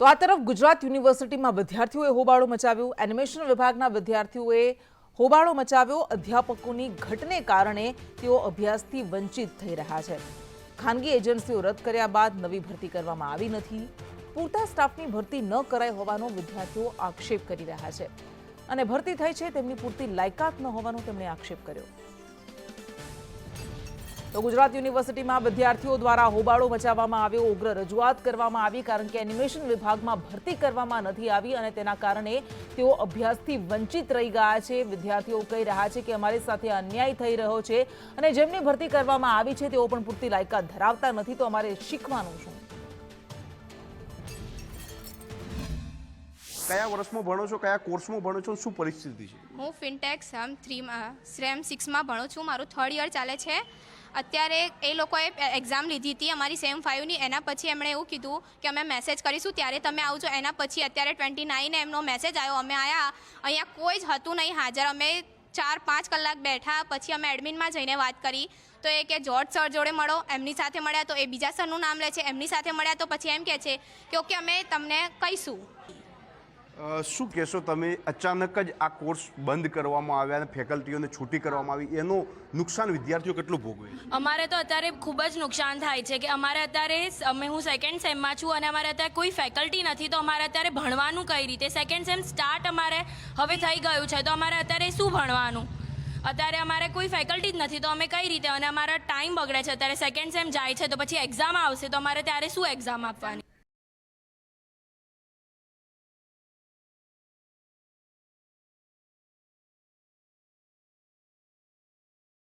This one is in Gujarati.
તો આ તરફ ગુજરાત યુનિવર્સિટીમાં વિદ્યાર્થીઓએ હોબાળો મચાવ્યો। એનિમેશન વિભાગના વિદ્યાર્થીઓએ હોબાળો મચાવ્યો। અધ્યાપકોની ઘટને કારણે તેઓ અભ્યાસથી વંચિત થઈ રહ્યા છે। ખાનગી એજન્સીઓ રદ કર્યા બાદ નવી ભરતી કરવામાં આવી નથી। પૂરતા સ્ટાફની ભરતી ન કરાઈ હોવાનો વિદ્યાર્થીઓ આક્ષેપ કરી રહ્યા છે અને ભરતી થઈ છે તેમની પૂરતી લાયકાત ન હોવાનો તેમણે આક્ષેપ કર્યો। તો ગુજરાત યુનિવર્સિટીમાં વિદ્યાર્થીઓ દ્વારા હોબાળો મચાવવામાં આવ્યો। ઉગ્ર રજૂઆત કરવામાં આવી કારણ કે એનિમેશન વિભાગમાં ભરતી કરવામાં નથી આવી અને તેના કારણે તેઓ અભ્યાસથી વંચિત રહી ગયા છે। વિદ્યાર્થીઓ કહી રહ્યા છે કે અમારી સાથે અન્યાય થઈ રહ્યો છે અને જેમની ભરતી કરવામાં આવી છે તેઓ પણ પૂરતી લાયકાત ધરાવતા નથી, તો અમારે શીખવાનું શું? કયા વર્ષમાં ભણો છો, કયા કોર્સમાં ભણો છો, શું પરિસ્થિતિ છે? હું ફિનટેક SEM 6માં ભણું છું। મારું 3rd યર ચાલે છે। અત્યારે એ લોકોએ એક્ઝામ લીધી હતી અમારી SEM 5ની। એના પછી એમણે એવું કીધું કે અમે મેસેજ કરીશું ત્યારે તમે આવજો। એના પછી અત્યારે 29 એમનો મેસેજ આવ્યો। અમે આવ્યા, અહીંયા કોઈ જ હતું નહીં હાજર। અમે 4-5 કલાક બેઠા, પછી અમે એડમિનમાં જઈને વાત કરી તો એ કે જોર્જ સર જોડે મળો। એમની સાથે મળ્યા તો એ બીજા સરનું નામ લે છે। એમની સાથે મળ્યા તો પછી એમ કહે છે કે ઓકે અમે તમને કહીશું। શું કહેશો તમે? અચાનક જ આ કોર્સ બંધ કરવામાં આવ્યા અને ફેકલ્ટીઓને છૂટી કરવામાં આવી, એનું નુકસાન વિદ્યાર્થીઓ કેટલું ભોગવે છે? અમારે તો અત્યારે ખૂબ જ નુકસાન થાય છે કે અમારે અત્યારે હું 2nd સેમમાં છું અને અમારે અત્યારે કોઈ ફેકલ્ટી નથી, તો અમારે અત્યારે ભણવાનું કઈ રીતે? 2nd સેમ સ્ટાર્ટ અમારે હવે થઈ ગયું છે તો અમારે અત્યારે શું ભણવાનું? અત્યારે અમારે કોઈ ફેકલ્ટી જ નથી તો અમે કઈ રીતે? અને અમારા ટાઈમ બગડે છે। અત્યારે 2nd સેમ જાય છે તો પછી એક્ઝામ આવશે તો અમારે ત્યારે શું એક્ઝામ આપવાની?